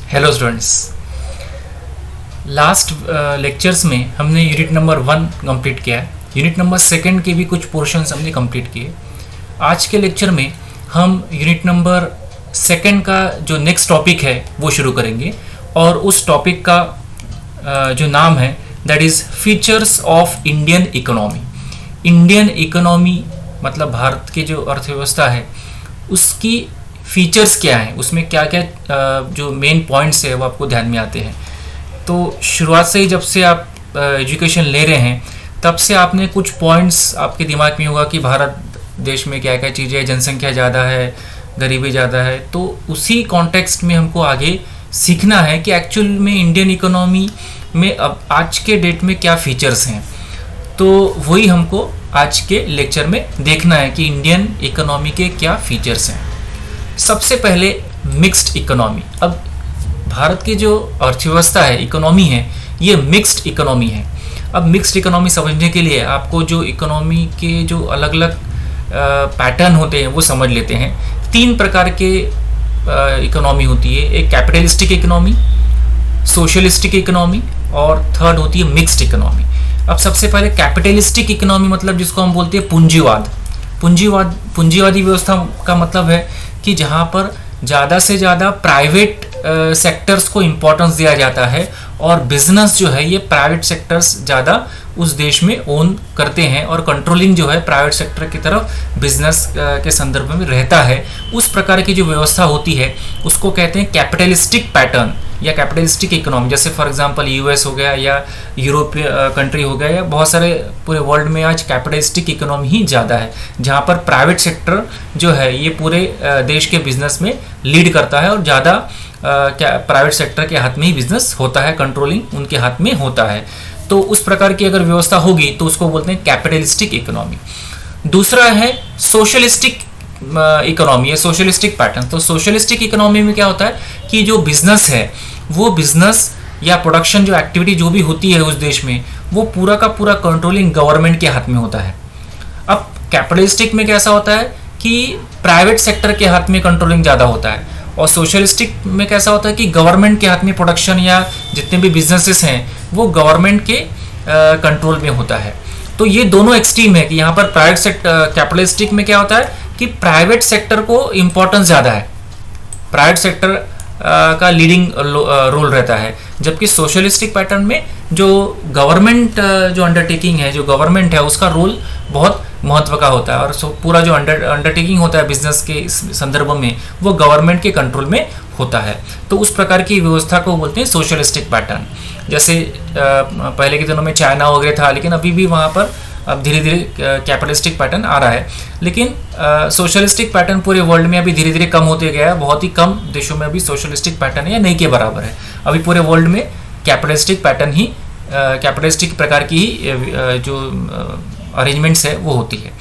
Hello students, last lectures में हमने unit number 1 complete किया है। यूनिट नंबर 2 के भी कुछ पोर्शंस हमने कंप्लीट किए। आज के लेक्चर में हम यूनिट नंबर 2 का जो नेक्स्ट टॉपिक है वो शुरू करेंगे और उस टॉपिक का जो नाम है that is features of Indian economy. Indian economy मतलब भारत की जो अर्थव्यवस्था है उसकी फीचर्स क्या हैं, उसमें क्या क्या जो मेन पॉइंट्स है वो आपको ध्यान में आते हैं। तो शुरुआत से ही जब से आप एजुकेशन ले रहे हैं तब से आपने कुछ पॉइंट्स आपके दिमाग में होगा कि भारत देश में क्या क्या चीज़ें हैं, जनसंख्या ज़्यादा है, गरीबी ज़्यादा है। तो उसी कॉन्टेक्स्ट में हमको आगे सीखना है कि एक्चुअल में इंडियन इकोनॉमी में अब आज के डेट में क्या फीचर्स हैं। तो वही हमको आज के लेक्चर में देखना है कि इंडियन इकोनॉमी के क्या फीचर्स हैं। सबसे पहले मिक्स्ड इकोनॉमी। अब भारत की जो अर्थव्यवस्था है, इकोनॉमी है, ये मिक्स्ड इकोनॉमी है। अब मिक्स्ड इकोनॉमी समझने के लिए आपको जो इकोनॉमी के जो अलग अलग पैटर्न होते हैं वो समझ लेते हैं। 3 प्रकार के इकोनॉमी होती है, एक कैपिटलिस्टिक इकोनॉमी, सोशलिस्टिक इकोनॉमी और थर्ड होती है मिक्स्ड इकोनॉमी। अब सबसे पहले कैपिटलिस्टिक इकोनॉमी मतलब जिसको हम बोलते हैं पूंजीवाद। पूंजीवादी व्यवस्था का मतलब है कि जहाँ पर ज़्यादा से ज़्यादा प्राइवेट सेक्टर्स को इम्पोर्टेंस दिया जाता है और बिजनेस जो है ये प्राइवेट सेक्टर्स ज़्यादा उस देश में ओन करते हैं और कंट्रोलिंग जो है प्राइवेट सेक्टर की तरफ बिजनेस के संदर्भ में रहता है। उस प्रकार की जो व्यवस्था होती है उसको कहते हैं कैपिटलिस्टिक पैटर्न या कैपिटलिस्टिक इकोनॉमी। जैसे फॉर एग्जांपल यूएस हो गया या यूरोपीय कंट्री हो गया या बहुत सारे पूरे वर्ल्ड में आज कैपिटलिस्टिक इकोनॉमी ही ज़्यादा है, जहाँ पर प्राइवेट सेक्टर जो है ये पूरे देश के बिजनेस में लीड करता है और ज़्यादा प्राइवेट सेक्टर के हाथ में ही बिजनेस होता है, कंट्रोलिंग उनके हाथ में होता है। तो उस प्रकार की अगर व्यवस्था होगी तो उसको बोलते हैं कैपिटलिस्टिक इकोनॉमी। दूसरा है सोशलिस्टिक इकोनॉमी या सोशलिस्टिक पैटर्न। तो सोशलिस्टिक इकोनॉमी में क्या होता है कि जो बिजनेस है वो बिजनेस या प्रोडक्शन जो एक्टिविटी जो भी होती है उस देश में वो पूरा का पूरा कंट्रोलिंग गवर्नमेंट के हाथ में होता है। अब कैपिटलिस्टिक में कैसा होता है कि प्राइवेट सेक्टर के हाथ में कंट्रोलिंग ज़्यादा होता है और सोशलिस्टिक में कैसा होता है कि गवर्नमेंट के हाथ में प्रोडक्शन या जितने भी बिजनेसेस हैं वो गवर्नमेंट के कंट्रोल में होता है। तो ये दोनों एक्सट्रीम है कि यहाँ पर प्राइवेट सेक्टर कैपिटलिस्टिक में क्या होता है कि प्राइवेट सेक्टर को इम्पोर्टेंस ज़्यादा है, प्राइवेट सेक्टर का लीडिंग रोल रहता है, जबकि सोशलिस्टिक पैटर्न में जो गवर्नमेंट जो अंडरटेकिंग है, जो गवर्नमेंट है उसका रोल बहुत महत्व का होता है और पूरा जो अंडरटेकिंग होता है बिजनेस के संदर्भ में वो गवर्नमेंट के कंट्रोल में होता है। तो उस प्रकार की व्यवस्था को बोलते हैं सोशलिस्टिक पैटर्न। जैसे पहले के दिनों में चाइना वगैरह था, लेकिन अभी भी वहाँ पर अब धीरे धीरे कैपिटलिस्टिक पैटर्न आ रहा है, लेकिन सोशलिस्टिक पैटर्न पूरे वर्ल्ड में अभी धीरे धीरे कम होते गया है। बहुत ही कम देशों में अभी सोशलिस्टिक पैटर्न है या नहीं के बराबर है। अभी पूरे वर्ल्ड में कैपिटलिस्टिक पैटर्न ही कैपिटलिस्टिक प्रकार की ही जो अरेंजमेंट्स है वो होती है।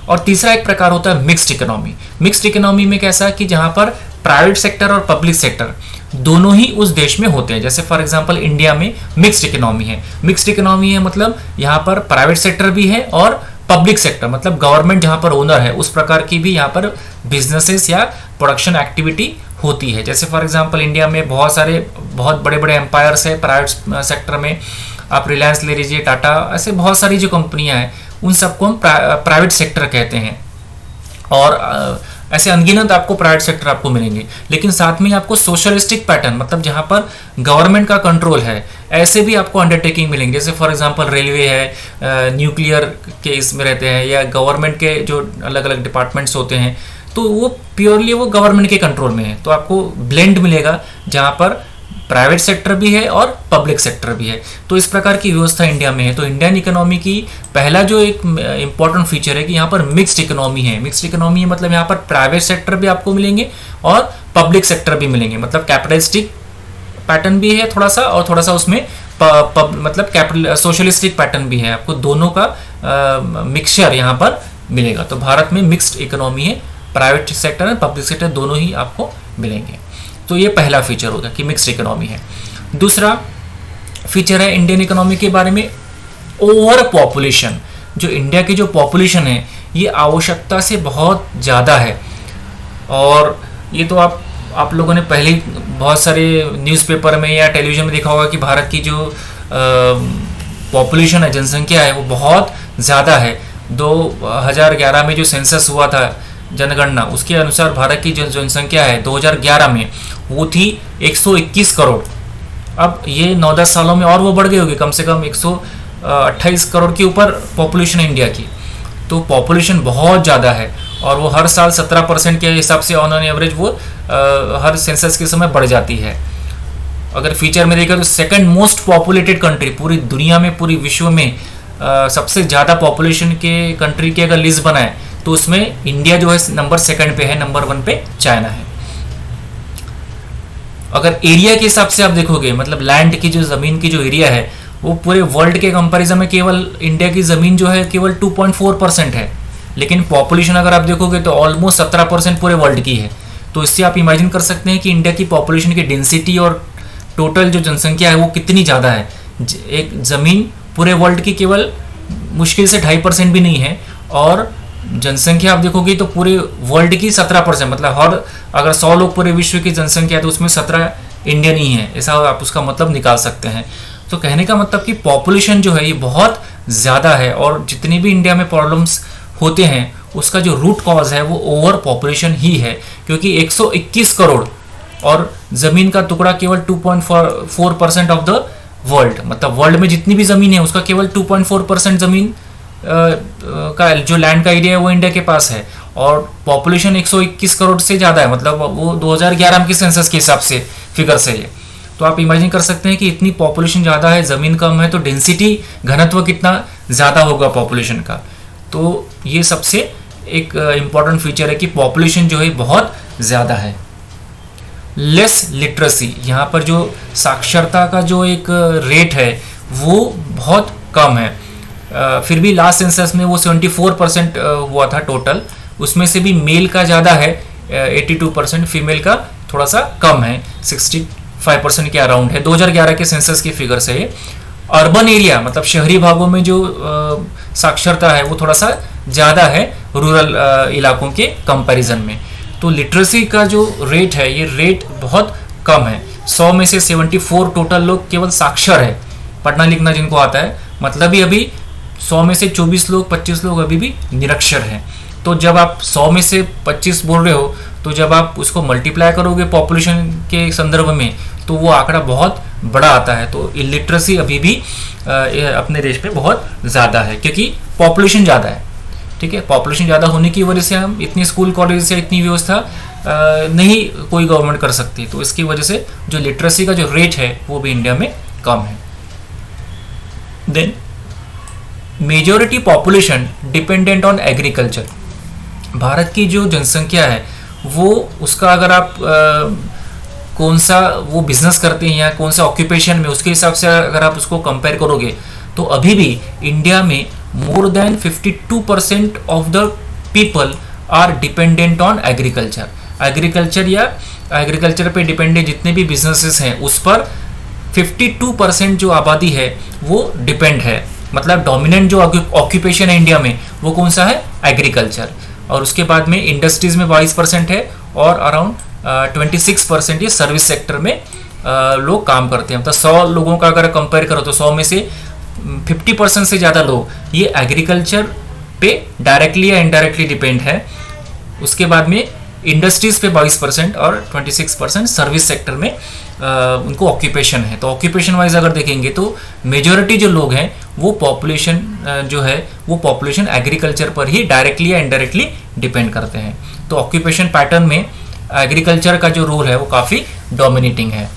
और तीसरा एक प्रकार होता है मिक्स्ड इकोनॉमी। मिक्स्ड इकोनॉमी में कैसा कि जहाँ पर प्राइवेट सेक्टर और पब्लिक सेक्टर दोनों ही उस देश में होते हैं। जैसे फॉर एग्जांपल इंडिया में मिक्स्ड इकोनॉमी है। मिक्स्ड इकोनॉमी है मतलब यहाँ पर प्राइवेट सेक्टर भी है और पब्लिक सेक्टर मतलब गवर्नमेंट जहाँ पर ओनर है उस प्रकार की भी यहाँ पर बिजनेसेस या प्रोडक्शन एक्टिविटी होती है। जैसे फॉर एग्जांपल इंडिया में बहुत बड़े बड़े एम्पायर्स है प्राइवेट सेक्टर में। आप रिलायंस ले लीजिए, टाटा, ऐसे बहुत सारी जो कंपनियां हैं उन सबको हम प्राइवेट सेक्टर कहते हैं और ऐसे अनगिनत आपको प्राइवेट सेक्टर आपको मिलेंगे। लेकिन साथ में आपको सोशलिस्टिक पैटर्न मतलब जहाँ पर गवर्नमेंट का कंट्रोल है ऐसे भी आपको अंडरटेकिंग मिलेंगे। जैसे फॉर एग्जांपल रेलवे है, न्यूक्लियर के इसमें रहते हैं या गवर्नमेंट के जो अलग अलग डिपार्टमेंट्स होते हैं तो वो प्योरली वो गवर्नमेंट के कंट्रोल में है। तो आपको ब्लेंड मिलेगा जहाँ पर प्राइवेट सेक्टर भी है और पब्लिक सेक्टर भी है। तो इस प्रकार की व्यवस्था इंडिया में है। तो इंडियन इकोनॉमी की पहला जो एक इम्पॉर्टेंट फीचर है कि यहाँ पर मिक्स्ड इकोनॉमी है। मिक्स्ड इकोनॉमी है मतलब यहाँ पर प्राइवेट सेक्टर भी आपको मिलेंगे और पब्लिक सेक्टर भी मिलेंगे। मतलब कैपिटलिस्टिक पैटर्न भी है थोड़ा सा और थोड़ा सा उसमें मतलब कैपिटल सोशलिस्टिक पैटर्न भी है। आपको दोनों का मिक्सचर यहाँ पर मिलेगा। तो भारत में मिक्स्ड इकोनॉमी है, प्राइवेट सेक्टर और पब्लिक सेक्टर दोनों ही आपको मिलेंगे। तो ये पहला फीचर होगा कि मिक्स्ड इकोनॉमी है। दूसरा फीचर है इंडियन इकोनॉमी के बारे में ओवर पॉपुलेशन। जो इंडिया की जो पॉपुलेशन है ये आवश्यकता से बहुत ज़्यादा है और ये तो आप आप लोगों ने पहले ही बहुत सारे न्यूज़पेपर में या टेलीविज़न में देखा होगा कि भारत की जो पॉपुलेशन है, जनसंख्या है, वो बहुत ज़्यादा है। 2011 में जो सेंसस हुआ था, जनगणना, उसके अनुसार भारत की जो जनसंख्या है 2011 में वो थी 121 करोड़। अब ये 9-10 सालों में और वो बढ़ गई होगी, कम से कम 128 करोड़ के ऊपर पॉपुलेशन है इंडिया की। तो पॉपुलेशन बहुत ज़्यादा है और वो हर साल 17% के हिसाब से ऑन एवरेज वो हर सेंसस के समय बढ़ जाती है। अगर फीचर में देखा तो सेकंड मोस्ट पॉपुलेटेड कंट्री पूरी दुनिया में, पूरी विश्व में सबसे ज़्यादा पॉपुलेशन के कंट्री की अगर लिस्ट बनाए तो उसमें इंडिया जो है नंबर 2 पे है, नंबर 1 पे चाइना है। अगर एरिया के हिसाब से आप देखोगे, मतलब लैंड की जो ज़मीन की जो एरिया है वो पूरे वर्ल्ड के कंपैरिजन में केवल इंडिया की ज़मीन जो है केवल 2.4% है, लेकिन पॉपुलेशन अगर आप देखोगे तो ऑलमोस्ट 17% पूरे वर्ल्ड की है। तो इससे आप इमेजिन कर सकते हैं कि इंडिया की पॉपुलेशन की डेंसिटी और टोटल जो जनसंख्या है वो कितनी ज़्यादा है। एक ज़मीन पूरे वर्ल्ड की केवल मुश्किल से 2.5% भी नहीं है, और जनसंख्या आप देखोगे तो पूरे वर्ल्ड की 17%, मतलब हर अगर 100 लोग पूरे विश्व की जनसंख्या है तो उसमें 17 इंडियन ही है, ऐसा आप उसका मतलब निकाल सकते हैं। तो कहने का मतलब कि पॉपुलेशन जो है ये बहुत ज़्यादा है, और जितनी भी इंडिया में प्रॉब्लम्स होते हैं उसका जो रूट कॉज है वो ओवर पॉपुलेशन ही है, क्योंकि 121 करोड़ और ज़मीन का टुकड़ा केवल 2.4% ऑफ द वर्ल्ड, मतलब वर्ल्ड में जितनी भी ज़मीन है उसका केवल 2.4% ज़मीन का जो लैंड का एरिया है वो इंडिया के पास है, और पॉपुलेशन 121 करोड़ से ज़्यादा है, मतलब वो 2011 के सेंसस के हिसाब से फिगर से है। तो आप इमेजिन कर सकते हैं कि इतनी पॉपुलेशन ज़्यादा है, ज़मीन कम है, तो डेंसिटी, घनत्व कितना ज़्यादा होगा पॉपुलेशन का। तो ये सबसे एक इम्पॉर्टेंट फीचर है कि पॉपुलेशन जो है बहुत ज़्यादा है। लेस लिटरेसी, यहाँ पर जो साक्षरता का जो एक रेट है वो बहुत कम है। फिर भी लास्ट सेंसस में वो 74% हुआ था टोटल, उसमें से भी मेल का ज़्यादा है 82%, फीमेल का थोड़ा सा कम है 65% के अराउंड है, 2011 के सेंसस की फिगर से। अर्बन एरिया मतलब शहरी भागों में जो साक्षरता है वो थोड़ा सा ज़्यादा है रूरल इलाकों के कंपैरिजन में। तो लिटरेसी का जो रेट है ये रेट बहुत कम है, 100 में से 74 टोटल लोग केवल साक्षर है, पढ़ना लिखना जिनको आता है, मतलब ही अभी 100 में से 24 लोग 25 लोग अभी भी निरक्षर हैं। तो जब आप 100 में से 25 बोल रहे हो तो जब आप उसको मल्टीप्लाई करोगे पॉपुलेशन के संदर्भ में तो वो आंकड़ा बहुत बड़ा आता है। तो इलिटरेसी अभी भी अपने देश में बहुत ज़्यादा है क्योंकि पॉपुलेशन ज़्यादा है, ठीक है। पॉपुलेशन ज़्यादा होने की वजह से हम इतनी स्कूल कॉलेज से इतनी व्यवस्था नहीं कोई गवर्नमेंट कर सकती, तो इसकी वजह से जो लिटरेसी का जो रेट है वो भी इंडिया में कम है। Then majority population dependent on agriculture, Bharat की जो जनसंख्या है वो उसका अगर आप कौन सा वो बिजनेस करते हैं या कौन सा ऑक्यूपेशन में, उसके हिसाब से अगर आप उसको कंपेयर करोगे तो अभी भी इंडिया में more than 52% of the people are dependent on agriculture. Agriculture या एग्रीकल्चर पे डिपेंडेंट जितने भी बिजनेसेस हैं उस पर 52% जो आबादी है वो डिपेंड है, मतलब डोमिनेंट जो ऑक्यूपेशन है इंडिया में वो कौन सा है, एग्रीकल्चर। और उसके बाद में इंडस्ट्रीज में 22% है और अराउंड 26% ये सर्विस सेक्टर में लोग काम करते हैं। मतलब 100 लोगों का अगर कंपेयर करो तो 100 में से 50% से ज़्यादा लोग ये एग्रीकल्चर पे डायरेक्टली या इनडायरेक्टली डिपेंड है। उसके बाद में इंडस्ट्रीज पे 22% और 26% सर्विस सेक्टर में उनको ऑक्यूपेशन है। तो ऑक्यूपेशन वाइज अगर देखेंगे तो मेजॉरिटी जो लोग हैं वो पॉपुलेशन जो है वो पॉपुलेशन एग्रीकल्चर पर ही डायरेक्टली या इनडायरेक्टली डिपेंड करते हैं। तो ऑक्यूपेशन पैटर्न में एग्रीकल्चर का जो रोल है वो काफ़ी डोमिनेटिंग है।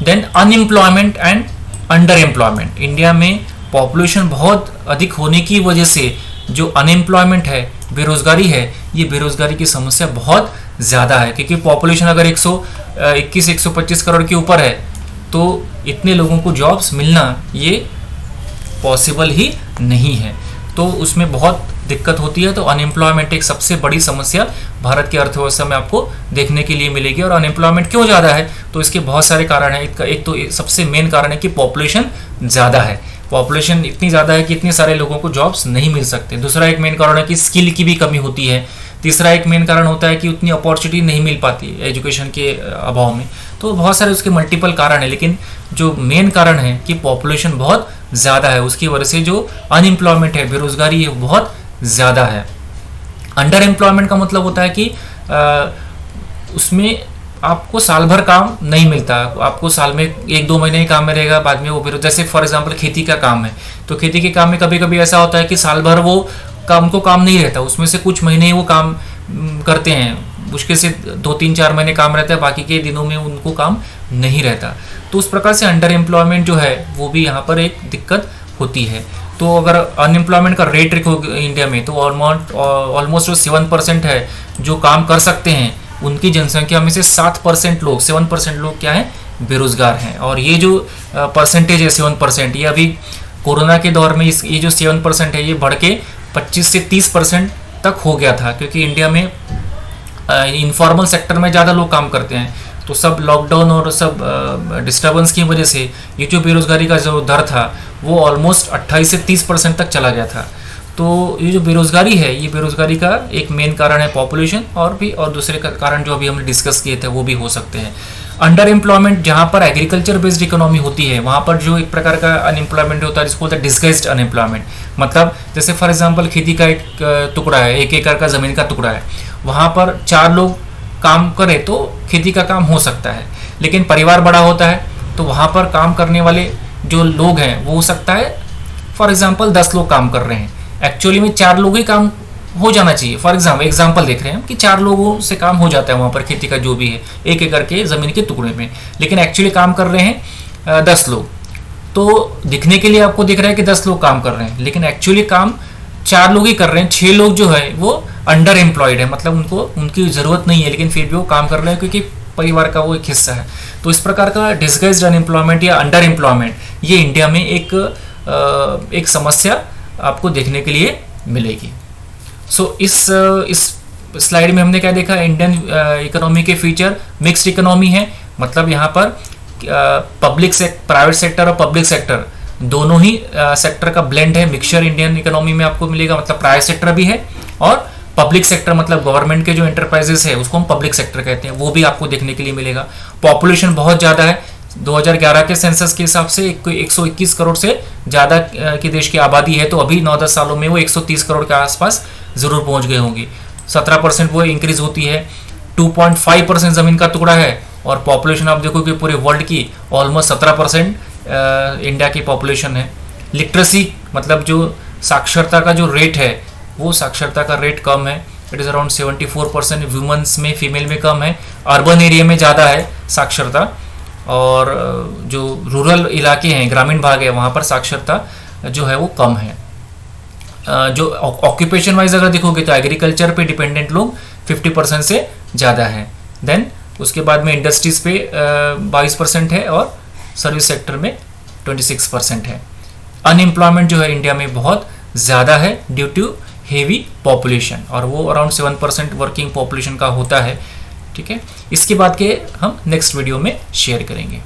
Then unemployment and underemployment, India में पॉपुलेशन बहुत अधिक होने की वजह से जो अनएम्प्लॉयमेंट है, बेरोजगारी है, ये बेरोजगारी की समस्या बहुत ज़्यादा है क्योंकि पॉपुलेशन अगर 121-125 करोड़ के ऊपर है तो इतने लोगों को जॉब्स मिलना ये पॉसिबल ही नहीं है, तो उसमें बहुत दिक्कत होती है। तो अनएम्प्लॉयमेंट एक सबसे बड़ी समस्या भारत की अर्थव्यवस्था में आपको देखने के लिए मिलेगी। और अनएम्प्लॉयमेंट क्यों ज़्यादा है तो इसके बहुत सारे कारण हैं। एक तो सबसे मेन कारण है कि पॉपुलेशन ज़्यादा है, पॉपुलेशन इतनी ज़्यादा है कि इतने सारे लोगों को जॉब्स नहीं मिल सकते। दूसरा एक मेन कारण है कि स्किल की भी कमी होती है। तीसरा एक मेन कारण होता है कि उतनी अपॉर्चुनिटी नहीं मिल पाती एजुकेशन के अभाव में। तो बहुत सारे उसके मल्टीपल कारण है, लेकिन जो मेन कारण है कि पॉपुलेशन बहुत ज़्यादा है, उसकी वजह से जो अनएम्प्लॉयमेंट है, बेरोजगारी है, बहुत ज़्यादा है। अंडर एम्प्लॉयमेंट का मतलब होता है कि उसमें आपको साल भर काम नहीं मिलता, आपको साल में 1-2 महीने ही काम में रहेगा, बाद में वो फिर जैसे फॉर एग्जांपल खेती का काम है, तो खेती के काम में कभी कभी ऐसा होता है कि साल भर वो उनको काम नहीं रहता, उसमें से कुछ महीने ही वो काम करते हैं, मुश्किल से 2-3-4 महीने काम रहता है, बाकी के दिनों में उनको काम नहीं रहता। तो उस प्रकार से अंडर एम्प्लॉयमेंट जो है वो भी यहाँ पर एक दिक्कत होती है। तो अगर अनएम्प्लॉयमेंट का रेट देखो इंडिया में, तो ऑलमोस्ट 7% है जो काम कर सकते हैं, उनकी जनसंख्या में से 7% लोग 7% लोग क्या है, बेरोजगार हैं। और ये जो परसेंटेज है 7%, ये अभी कोरोना के दौर में ये जो 7% है ये बढ़ के 25 से 30% तक हो गया था, क्योंकि इंडिया में इनफॉर्मल सेक्टर में ज़्यादा लोग काम करते हैं। तो सब लॉकडाउन और सब डिस्टर्बेंस की वजह से ये जो बेरोजगारी का जो दर था वो ऑलमोस्ट 28 से 30% तक चला गया था। तो ये जो बेरोजगारी है, ये बेरोजगारी का एक मेन कारण है पॉपुलेशन, और दूसरे का कारण जो अभी हमने डिस्कस किए थे वो भी हो सकते हैं। अंडर एम्प्लॉयमेंट जहाँ पर एग्रीकल्चर बेस्ड इकोनॉमी होती है, वहाँ पर जो एक प्रकार का अनएम्प्लॉयमेंट होता है जिसको बोलते हैं डिस्गाइज्ड अनएम्प्लॉयमेंट। मतलब जैसे फॉर एग्जांपल खेती का एक टुकड़ा है, 1 एकड़ का ज़मीन का टुकड़ा है, वहाँ पर 4 लोग काम करें तो खेती का काम हो सकता है, लेकिन परिवार बड़ा होता है तो वहाँ पर काम करने वाले जो लोग हैं वो हो सकता है फॉर एग्जांपल 10 लोग काम कर रहे हैं, एक्चुअली में 4 लोग ही काम हो जाना चाहिए। फॉर एग्जांपल देख रहे हैं कि 4 लोगों से काम हो जाता है वहाँ पर खेती का जो भी है 1 एकड़ के ज़मीन के टुकड़े में, लेकिन एक्चुअली काम कर रहे हैं 10 लोग। तो दिखने के लिए आपको दिख रहा है कि 10 लोग काम कर रहे हैं, लेकिन एक्चुअली काम 4 लोग ही कर रहे हैं। 6 लोग जो है वो अंडर एम्प्लॉयड है, मतलब उनकी ज़रूरत नहीं है, लेकिन फिर भी वो काम कर रहे हैं क्योंकि परिवार का वो एक हिस्सा है। तो इस प्रकार का डिस्गाइज्ड अनएम्प्लॉयमेंट या अंडर एम्प्लॉयमेंट ये इंडिया में एक समस्या आपको देखने के लिए मिलेगी। सो इस स्लाइड में हमने क्या देखा, इंडियन इकोनॉमी के फीचर मिक्स्ड इकोनॉमी है, मतलब यहाँ पर प्राइवेट सेक्टर और पब्लिक सेक्टर दोनों ही सेक्टर का ब्लेंड है, मिक्सचर इंडियन इकोनॉमी में आपको मिलेगा। मतलब प्राइवेट सेक्टर भी है और पब्लिक सेक्टर मतलब गवर्नमेंट के जो एंटरप्राइजेस है उसको हम पब्लिक सेक्टर कहते हैं, वो भी आपको देखने के लिए मिलेगा। पॉपुलेशन बहुत ज़्यादा है, 2011 के सेंसस के हिसाब से 121 करोड़ से ज़्यादा की देश की आबादी है, तो अभी 9-10 सालों में वो 130 करोड़ के आसपास ज़रूर पहुंच गए होंगे। 17% वो इंक्रीज होती है। 2.5% ज़मीन का टुकड़ा है और पॉपुलेशन आप देखो कि पूरे वर्ल्ड की ऑलमोस्ट 17% इंडिया की पॉपुलेशन है। लिटरेसी मतलब जो साक्षरता का जो रेट है वो साक्षरता का रेट कम है, इट इज़ अराउंड 74%। वुमेन्स में, फीमेल में कम है। अर्बन एरिया में ज़्यादा है साक्षरता, और जो रूरल इलाके हैं, ग्रामीण भाग है, वहाँ पर साक्षरता जो है वो कम है। जो ऑक्यूपेशन वाइज अगर देखोगे तो एग्रीकल्चर पे डिपेंडेंट लोग 50% से ज़्यादा है। देन उसके बाद में इंडस्ट्रीज पे 22% है और सर्विस सेक्टर में 26% है। अनएम्प्लॉयमेंट जो है इंडिया में बहुत ज़्यादा है ड्यू टू हेवी पॉपुलेशन, और वो अराउंड 7% वर्किंग पॉपुलेशन का होता है। ठीक है, इसके बाद के हम नेक्स्ट वीडियो में शेयर करेंगे।